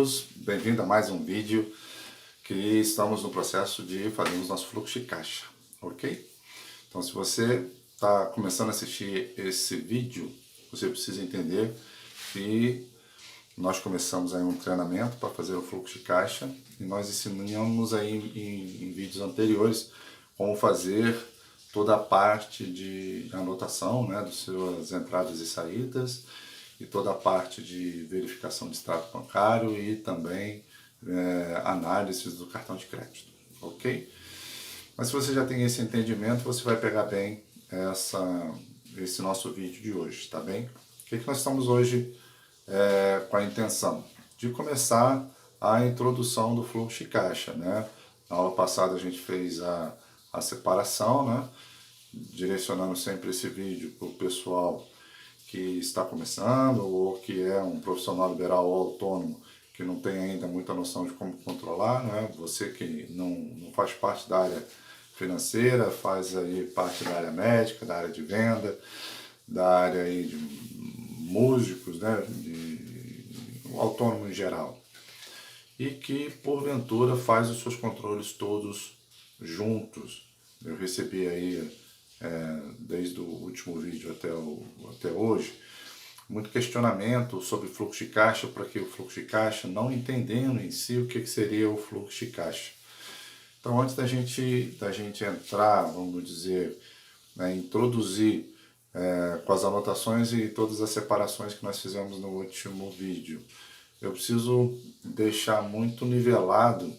todos, bem-vindo a mais um vídeo que estamos no processo de fazermos nosso fluxo de caixa, ok? Então se você está começando a assistir esse vídeo, você precisa entender que nós começamos aí um treinamento para fazer o fluxo de caixa e nós ensinamos aí em vídeos anteriores como fazer toda a parte de anotação, né, das suas entradas e saídas, e toda a parte de verificação de extrato bancário e também análise do cartão de crédito, ok? Mas se você já tem esse entendimento, você vai pegar bem esse nosso vídeo de hoje, tá bem? O que nós estamos hoje com a intenção? De começar a introdução do fluxo de caixa, né? Na aula passada a gente fez a separação, né? Direcionando sempre esse vídeo para o pessoal que está começando ou que é um profissional liberal ou autônomo que não tem ainda muita noção de como controlar, né? Você que não faz parte da área financeira, faz aí parte da área médica, da área de venda, da área aí de músicos, né? Um autônomo em geral. E que porventura faz os seus controles todos juntos. Eu recebi aí desde o último vídeo até hoje, muito questionamento sobre fluxo de caixa, para que o fluxo de caixa, não entendendo em si o que seria o fluxo de caixa. Então, antes da gente entrar, vamos dizer, introduzir com as anotações e todas as separações que nós fizemos no último vídeo, eu preciso deixar muito nivelado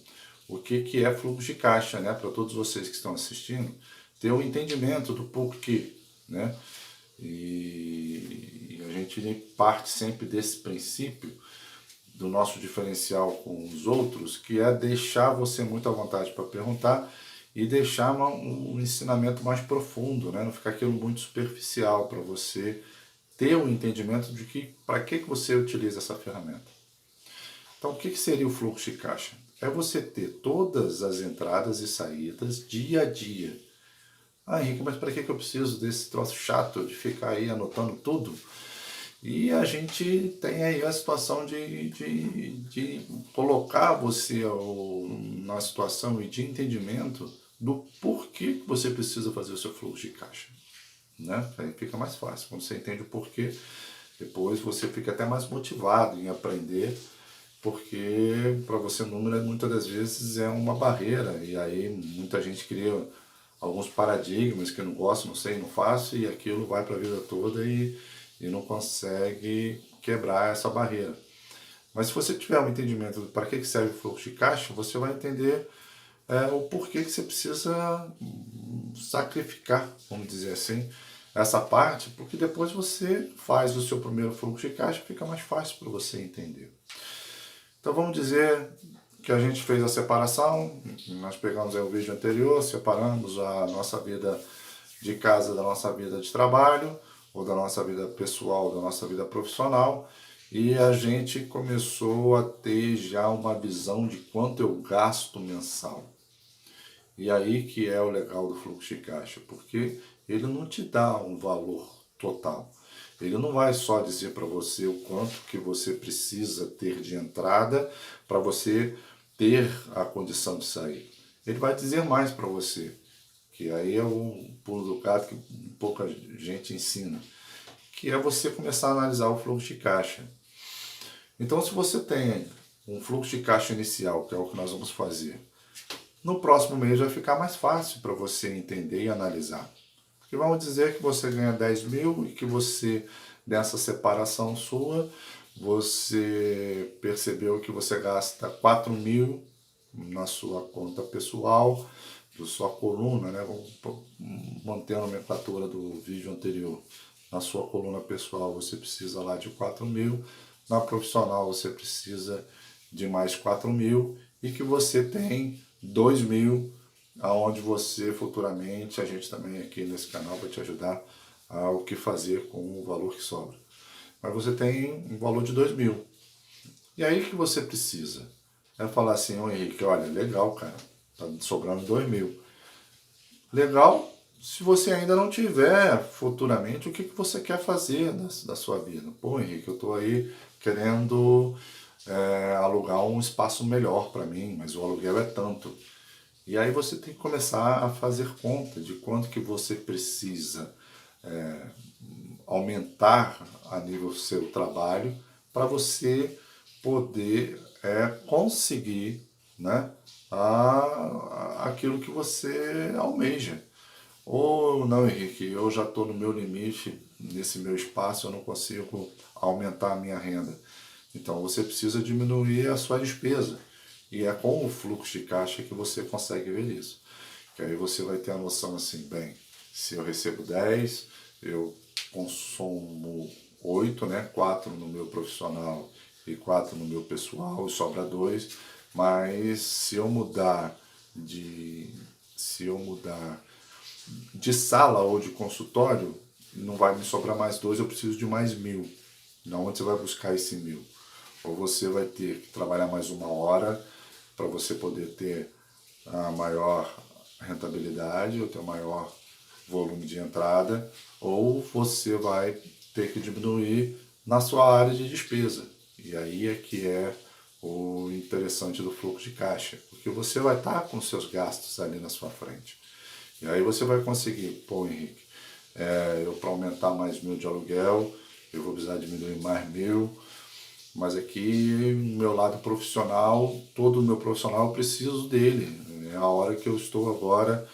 o que é fluxo de caixa, né, para todos vocês que estão assistindo, ter um entendimento do porquê, né? E a gente parte sempre desse princípio do nosso diferencial com os outros, que é deixar você muito à vontade para perguntar e deixar um ensinamento mais profundo, né? Não ficar aquilo muito superficial, para você ter um entendimento de para que você utiliza essa ferramenta. Então, o que seria o fluxo de caixa? É você ter todas as entradas e saídas dia a dia. Ah, Henrique, mas para que eu preciso desse troço chato de ficar aí anotando tudo? E a gente tem aí a situação de colocar você na situação e de entendimento do porquê que você precisa fazer o seu fluxo de caixa, né? Aí fica mais fácil. Quando você entende o porquê, depois você fica até mais motivado em aprender, porque para você número muitas das vezes é uma barreira, e aí muita gente cria alguns paradigmas que eu não gosto, não sei, não faço, e aquilo vai para a vida toda e não consegue quebrar essa barreira. Mas se você tiver um entendimento de para que serve o fluxo de caixa, você vai entender o porquê que você precisa sacrificar, vamos dizer assim, essa parte, porque depois você faz o seu primeiro fluxo de caixa, fica mais fácil para você entender. Então vamos dizer que a gente fez a separação, nós pegamos aí o vídeo anterior, separamos a nossa vida de casa da nossa vida de trabalho, ou da nossa vida pessoal, da nossa vida profissional, e a gente começou a ter já uma visão de quanto eu gasto mensal. E aí que é o legal do fluxo de caixa, porque ele não te dá um valor total. Ele não vai só dizer para você o quanto que você precisa ter de entrada para você ter a condição de sair. Ele vai dizer mais para você, que aí é o pulo do gato que pouca gente ensina, que é você começar a analisar o fluxo de caixa. Então, se você tem um fluxo de caixa inicial, que é o que nós vamos fazer, no próximo mês vai ficar mais fácil para você entender e analisar. Porque vamos dizer que você ganha 10 mil e que você, nessa separação sua, você percebeu que você gasta 4 mil na sua conta pessoal, da sua coluna, né? Vamos manter a nomenclatura do vídeo anterior. Na sua coluna pessoal você precisa lá de 4 mil, na profissional você precisa de mais 4 mil e que você tem 2 mil, aonde você futuramente, a gente também aqui nesse canal vai te ajudar o que fazer com o valor que sobra. Mas você tem um valor de 2 mil. E aí que você precisa? É falar assim, ô Henrique, olha, legal, cara, tá sobrando 2 mil. Legal, se você ainda não tiver futuramente o que você quer fazer da sua vida. Pô, Henrique, eu tô aí querendo alugar um espaço melhor para mim, mas o aluguel é tanto. E aí você tem que começar a fazer conta de quanto que você precisa aumentar a nível do seu trabalho para você poder conseguir, né, aquilo que você almeja. Ou não, Henrique, eu já estou no meu limite, nesse meu espaço, eu não consigo aumentar a minha renda. Então você precisa diminuir a sua despesa. E é com o fluxo de caixa que você consegue ver isso. Que aí você vai ter a noção assim, bem, se eu recebo 10, eu consumo 8, né? 4 no meu profissional e 4 no meu pessoal, e sobra 2. Mas se eu mudar de sala ou de consultório, não vai me sobrar mais 2, eu preciso de mais 1.000. Não, onde você vai buscar esse 1.000? Ou você vai ter que trabalhar mais 1 hora para você poder ter a maior rentabilidade, ou ter o maior volume de entrada, ou você vai ter que diminuir na sua área de despesa. E aí é que é o interessante do fluxo de caixa, porque você vai estar com seus gastos ali na sua frente. E aí você vai conseguir, pô, Henrique, eu para aumentar mais 1.000 de aluguel, eu vou precisar diminuir mais 1.000, mas aqui, no meu lado profissional, todo o meu profissional eu preciso dele. É a hora que eu estou agora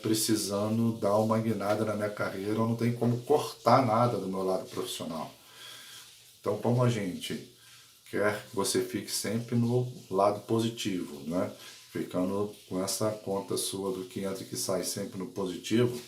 precisando dar uma guinada na minha carreira, eu não tenho como cortar nada do meu lado profissional. Então, como a gente quer que você fique sempre no lado positivo, né? Ficando com essa conta sua do que entra e que sai sempre no positivo,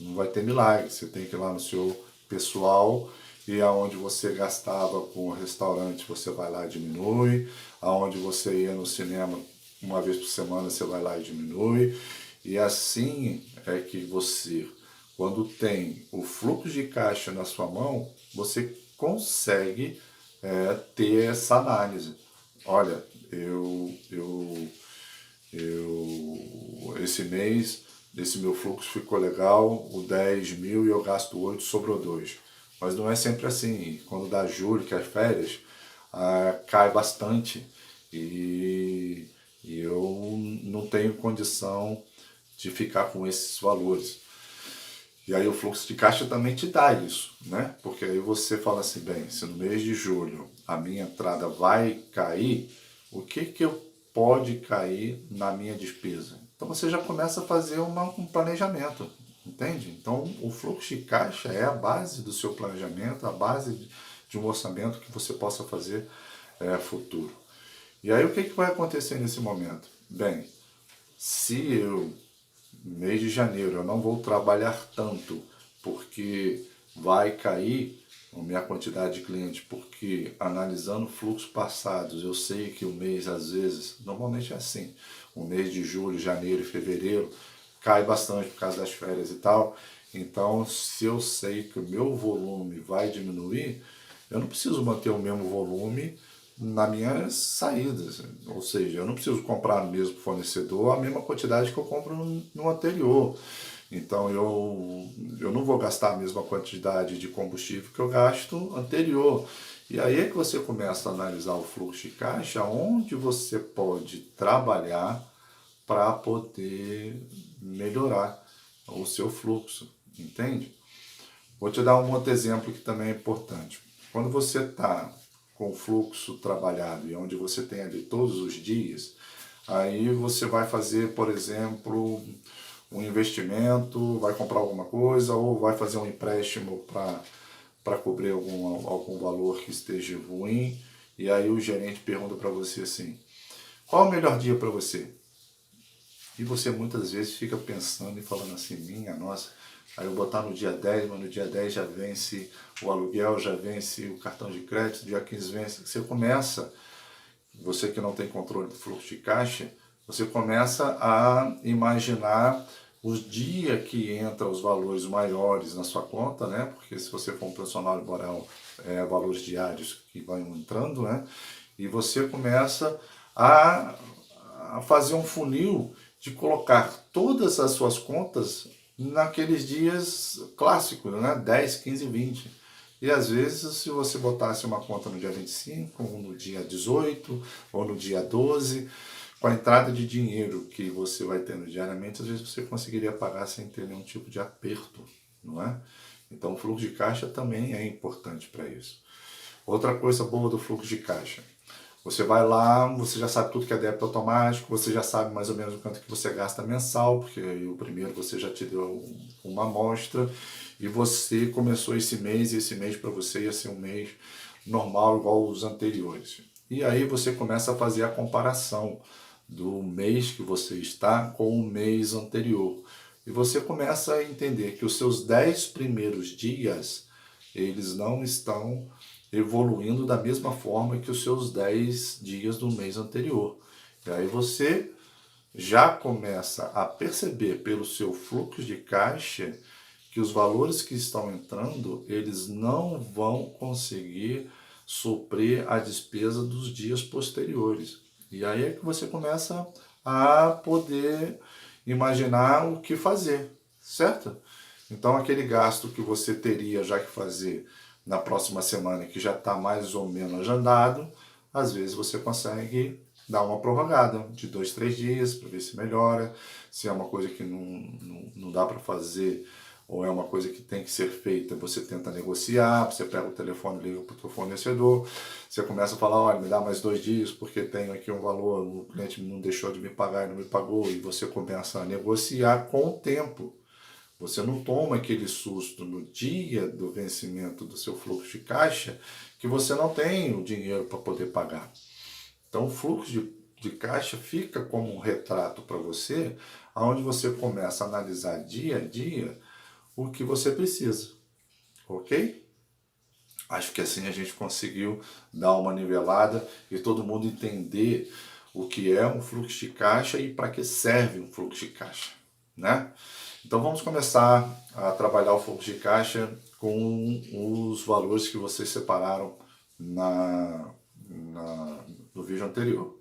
não vai ter milagre. Você tem que ir lá no seu pessoal e aonde você gastava com o restaurante, você vai lá e diminui. Aonde você ia no cinema uma vez por semana, você vai lá e diminui. E assim é que você, quando tem o fluxo de caixa na sua mão, você consegue ter essa análise. Olha, esse mês, esse meu fluxo ficou legal, o 10.000 e eu gasto 8, sobrou 2. Mas não é sempre assim. Quando dá julho, que é férias, cai bastante e eu não tenho condição de ficar com esses valores. E aí o fluxo de caixa também te dá isso, né? Porque aí você fala assim, bem, se no mês de julho a minha entrada vai cair, o que pode cair na minha despesa? Então você já começa a fazer um planejamento, entende? Então o fluxo de caixa é a base do seu planejamento, a base de um orçamento que você possa fazer futuro. E aí o que vai acontecer nesse momento? Bem, se eu mês de janeiro eu não vou trabalhar tanto porque vai cair a minha quantidade de clientes, porque analisando fluxos passados eu sei que o mês às vezes, normalmente é assim, o mês de julho, janeiro e fevereiro cai bastante por causa das férias e tal. Então, se eu sei que o meu volume vai diminuir, eu não preciso manter o mesmo volume nas minhas saídas. Ou seja, eu não preciso comprar no mesmo fornecedor a mesma quantidade que eu compro no anterior. Então eu não vou gastar a mesma quantidade de combustível que eu gasto anterior. E aí é que você começa a analisar o fluxo de caixa, onde você pode trabalhar para poder melhorar o seu fluxo, entende? Vou te dar um outro exemplo que também é importante. Quando você está com o fluxo trabalhado e onde você tem ali todos os dias, aí você vai fazer, por exemplo, um investimento, vai comprar alguma coisa ou vai fazer um empréstimo para cobrir algum valor que esteja ruim, e aí o gerente pergunta para você assim, qual é o melhor dia para você? E você muitas vezes fica pensando e falando assim, minha nossa, aí eu botar no dia 10, mas no dia 10 já vence o aluguel, já vence o cartão de crédito, dia 15 vence. Você começa, você que não tem controle do fluxo de caixa, você começa a imaginar os dias que entram os valores maiores na sua conta, né? Porque se você for um profissional liberal, valores diários que vão entrando, né? E você começa a fazer um funil de colocar todas as suas contas naqueles dias clássicos, né? 10, 15, 20. E às vezes, se você botasse uma conta no dia 25, ou no dia 18, ou no dia 12, com a entrada de dinheiro que você vai tendo diariamente, às vezes você conseguiria pagar sem ter nenhum tipo de aperto, não é? Então, o fluxo de caixa também é importante para isso. Outra coisa boa do fluxo de caixa. Você vai lá, você já sabe tudo que é débito automático, você já sabe mais ou menos o quanto que você gasta mensal, porque o primeiro você já te deu uma amostra, e você começou esse mês, e esse mês para você ia ser um mês normal, igual os anteriores. E aí você começa a fazer a comparação do mês que você está com o mês anterior. E você começa a entender que os seus 10 primeiros dias, eles não estão evoluindo da mesma forma que os seus 10 dias do mês anterior. E aí você já começa a perceber pelo seu fluxo de caixa que os valores que estão entrando, eles não vão conseguir suprir a despesa dos dias posteriores. E aí é que você começa a poder imaginar o que fazer, certo? Então aquele gasto que você teria já que fazer na próxima semana, que já está mais ou menos agendado, às vezes você consegue dar uma prorrogada de 2, 3 dias para ver se melhora, se é uma coisa que não dá para fazer ou é uma coisa que tem que ser feita, você tenta negociar, você pega o telefone, liga para o seu fornecedor, você começa a falar, olha, me dá mais 2 dias porque tenho aqui um valor, o cliente não deixou de me pagar e não me pagou, e você começa a negociar com o tempo. Você não toma aquele susto no dia do vencimento do seu fluxo de caixa que você não tem o dinheiro para poder pagar. Então, o fluxo de caixa fica como um retrato para você, onde você começa a analisar dia a dia o que você precisa, ok? Acho que assim a gente conseguiu dar uma nivelada e todo mundo entender o que é um fluxo de caixa e para que serve um fluxo de caixa, né? Então vamos começar a trabalhar o fluxo de caixa com os valores que vocês separaram no vídeo anterior.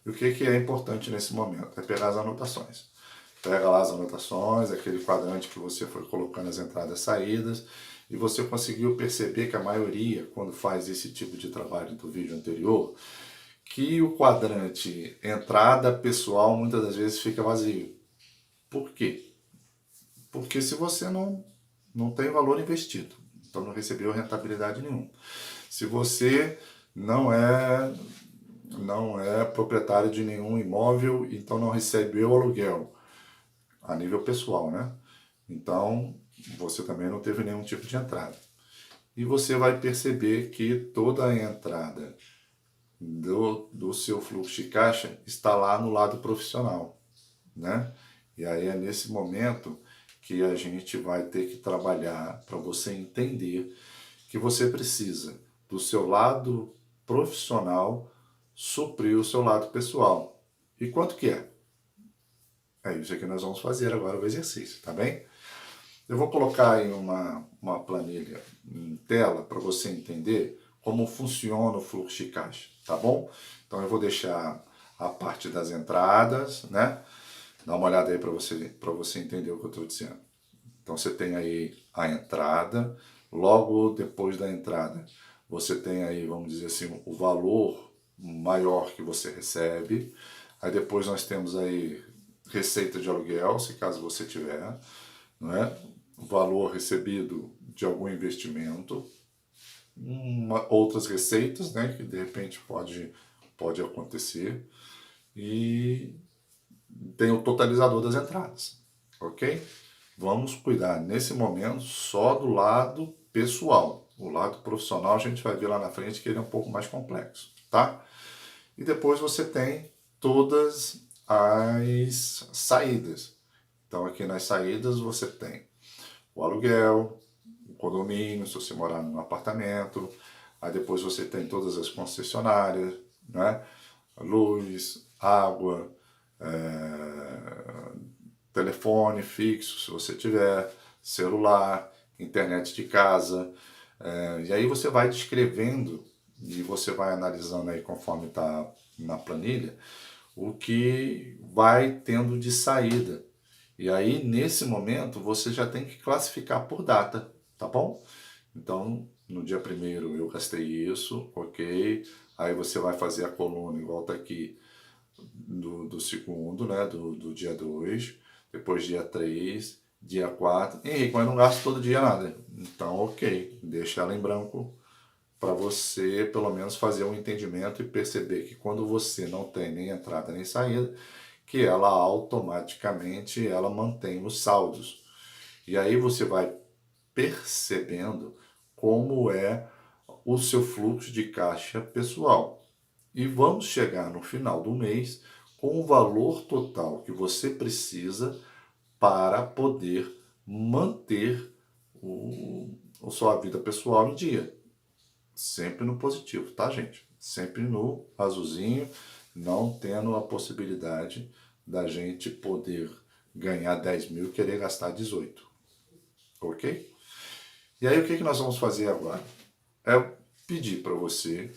E o que é importante nesse momento? É pegar as anotações. Pega lá as anotações, aquele quadrante que você foi colocando as entradas e saídas, e você conseguiu perceber que a maioria, quando faz esse tipo de trabalho do vídeo anterior, que o quadrante entrada pessoal muitas das vezes fica vazio. Por quê? Porque se você não tem valor investido, então não recebeu rentabilidade nenhuma. Se você não é proprietário de nenhum imóvel, então não recebeu aluguel a nível pessoal, né? Então você também não teve nenhum tipo de entrada. E você vai perceber que toda a entrada do seu fluxo de caixa está lá no lado profissional, né? E aí é nesse momento que a gente vai ter que trabalhar para você entender que você precisa do seu lado profissional suprir o seu lado pessoal. E quanto que é? É isso que nós vamos fazer agora o exercício, tá bem? Eu vou colocar aí uma planilha em tela para você entender como funciona o fluxo de caixa, tá bom? Então eu vou deixar a parte das entradas, né? Dá uma olhada aí para você entender o que eu estou dizendo. Então você tem aí a entrada, logo depois da entrada você tem aí, vamos dizer assim, o valor maior que você recebe. Aí depois nós temos aí receita de aluguel, se caso você tiver, não é? O valor recebido de algum investimento, outras receitas, né, que de repente pode acontecer, e tem o totalizador das entradas, ok? Vamos cuidar nesse momento só do lado pessoal. O lado profissional a gente vai ver lá na frente que ele é um pouco mais complexo, tá? E depois você tem todas as saídas. Então aqui nas saídas você tem o aluguel, o condomínio, se você morar num apartamento, aí depois você tem todas as concessionárias, né? Luz, água, telefone fixo, se você tiver, celular, internet de casa. E aí você vai descrevendo e você vai analisando aí conforme está na planilha o que vai tendo de saída. E aí, nesse momento, você já tem que classificar por data, tá bom? Então, no dia primeiro eu gastei isso, ok. Aí você vai fazer a coluna igual tá aqui do segundo, né? Do dia 2, depois dia 3, dia 4. Henrique, mas não gasto todo dia nada. Então, ok, deixa ela em branco para você pelo menos fazer um entendimento e perceber que quando você não tem nem entrada nem saída, que ela automaticamente ela mantém os saldos. E aí você vai percebendo como é o seu fluxo de caixa pessoal. E vamos chegar no final do mês com o valor total que você precisa para poder manter a sua vida pessoal em dia. Sempre no positivo, tá, gente? Sempre no azulzinho, não tendo a possibilidade da gente poder ganhar 10 mil e querer gastar 18. Ok? E aí o que nós vamos fazer agora? É pedir para você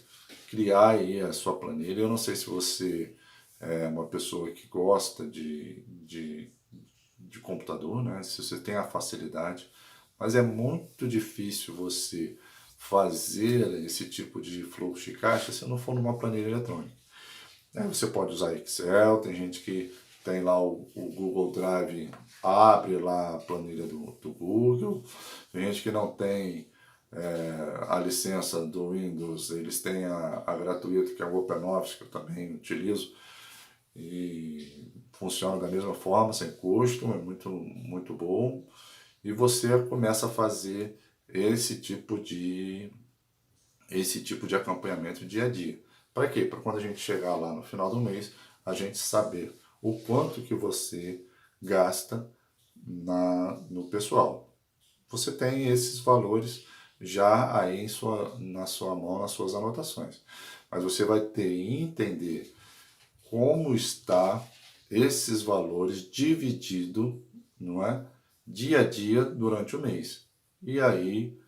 criar aí a sua planilha. Eu não sei se você é uma pessoa que gosta de computador, né? Se você tem a facilidade, mas é muito difícil você fazer esse tipo de fluxo de caixa se não for numa planilha eletrônica. Você pode usar Excel, tem gente que tem lá o Google Drive, abre lá a planilha do Google, tem gente que não tem a licença do Windows, eles têm a gratuita, que é o OpenOffice, que eu também utilizo, e funciona da mesma forma, sem custo, é muito bom. E você começa a fazer esse tipo de acompanhamento dia a dia. Para quê? Para quando a gente chegar lá no final do mês, a gente saber o quanto que você gasta no pessoal. Você tem esses valores já aí na sua mão, nas suas anotações. Mas você vai ter que entender como está esses valores dividido, não é? Dia a dia durante o mês. E aí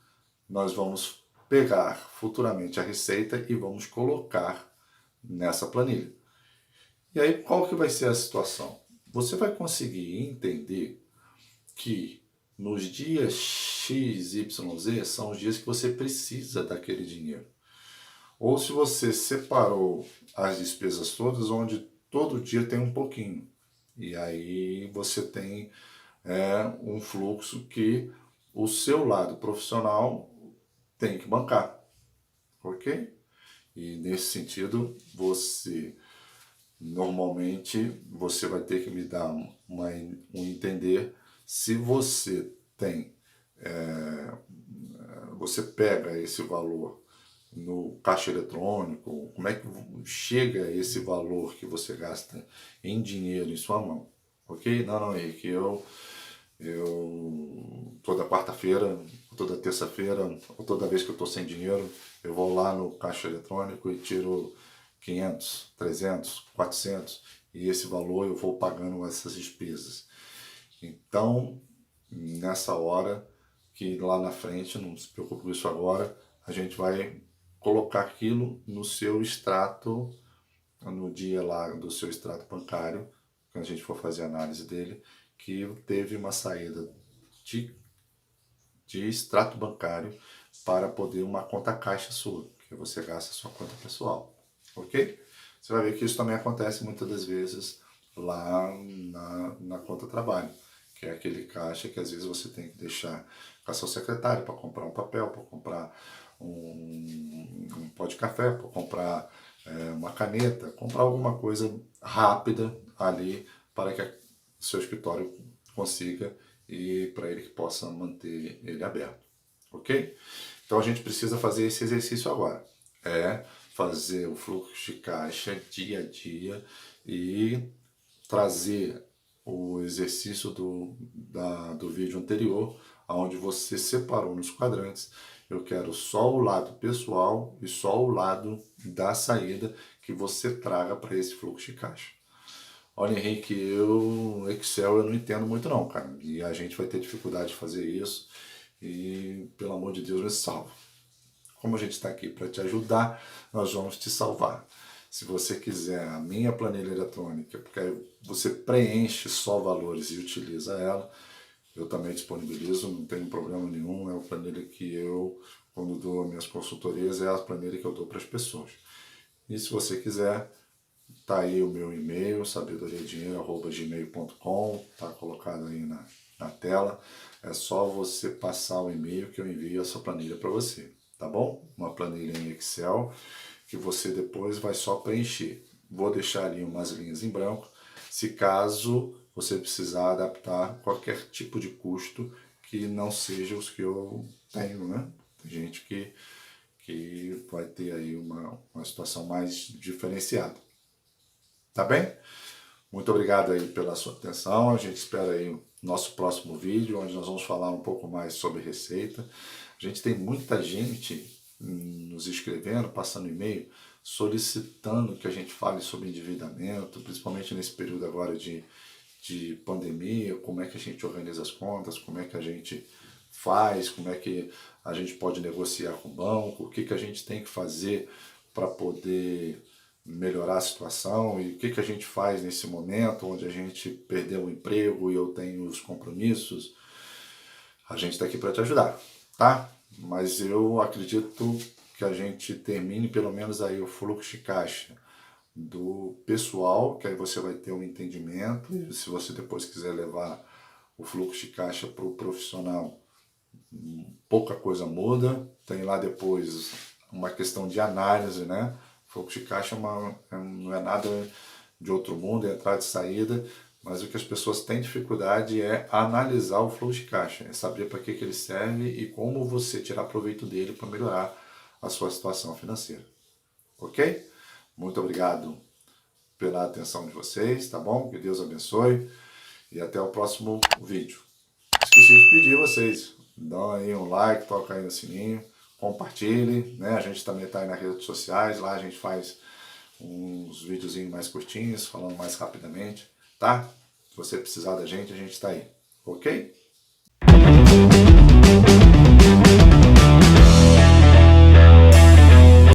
nós vamos pegar futuramente a receita e vamos colocar nessa planilha. E aí qual que vai ser a situação? Você vai conseguir entender que nos dias X, Y, Z são os dias que você precisa daquele dinheiro. Ou se você separou as despesas todas, onde todo dia tem um pouquinho. E aí você tem um fluxo que o seu lado profissional tem que bancar, ok? E nesse sentido, normalmente, você vai ter que me dar um entender se você tem, você pega esse valor no caixa eletrônico, como é que chega esse valor que você gasta em dinheiro em sua mão, ok? Não, Henrique, eu toda quarta-feira, toda terça-feira, ou toda vez que eu estou sem dinheiro, eu vou lá no caixa eletrônico e tiro 500, 300, 400 e esse valor eu vou pagando essas despesas. Então, nessa hora, que lá na frente, não se preocupe com isso agora, a gente vai colocar aquilo no seu extrato, no dia lá do seu extrato bancário, quando a gente for fazer a análise dele, que teve uma saída de, de extrato bancário para poder uma conta caixa sua, que você gasta a sua conta pessoal, ok? Você vai ver que isso também acontece muitas das vezes lá na conta trabalho, que é aquele caixa que às vezes você tem que deixar com a sua secretária para comprar um papel, para comprar um pó de café, para comprar uma caneta, comprar alguma coisa rápida ali para que o seu escritório consiga e para ele que possa manter ele aberto, ok? Então a gente precisa fazer esse exercício agora, fazer o fluxo de caixa dia a dia e trazer o exercício do vídeo anterior, onde você separou nos quadrantes. Eu quero só o lado pessoal e só o lado da saída que você traga para esse fluxo de caixa. Olha, Henrique, Excel eu não entendo muito não, cara. E a gente vai ter dificuldade de fazer isso. E, pelo amor de Deus, me salva. Como a gente está aqui para te ajudar, nós vamos te salvar. Se você quiser a minha planilha eletrônica, porque aí você preenche só valores e utiliza ela, eu também disponibilizo, não tem problema nenhum, é uma planilha que eu quando dou minhas consultorias, é a planilha que eu dou para as pessoas. E se você quiser, tá aí o meu e-mail, sabedoriadinheiro@gmail.com, tá colocado aí na tela. É só você passar o e-mail que eu envio essa planilha para você, tá bom? Uma planilha em Excel que você depois vai só preencher. Vou deixar ali umas linhas em branco, se caso você precisar adaptar qualquer tipo de custo que não seja os que eu tenho, né? Tem gente que vai ter aí uma situação mais diferenciada. Tá bem? Muito obrigado aí pela sua atenção. A gente espera aí o nosso próximo vídeo, onde nós vamos falar um pouco mais sobre receita. A gente tem muita gente nos escrevendo, passando e-mail, solicitando que a gente fale sobre endividamento, principalmente nesse período agora de pandemia, como é que a gente organiza as contas, como é que a gente faz, como é que a gente pode negociar com o banco, o que a gente tem que fazer para poder melhorar a situação e o que a gente faz nesse momento onde a gente perdeu o emprego e eu tenho os compromissos. A gente está aqui para te ajudar, tá? Mas eu acredito que a gente termine pelo menos aí o fluxo de caixa do pessoal, que aí você vai ter um entendimento, e se você depois quiser levar o fluxo de caixa para o profissional, pouca coisa muda. Tem lá depois uma questão de análise, né? Fluxo de caixa não é nada de outro mundo, é entrada e saída, mas o que as pessoas têm dificuldade é analisar o fluxo de caixa, é saber para que ele serve e como você tirar proveito dele para melhorar a sua situação financeira. Ok? Muito obrigado pela atenção de vocês, tá bom? Que Deus abençoe e até o próximo vídeo. Esqueci de pedir a vocês, dão aí um like, toca aí no sininho, compartilhe, né? A gente também está aí nas redes sociais, lá a gente faz uns videozinhos mais curtinhos, falando mais rapidamente, tá? Se você precisar da gente, a gente está aí, ok?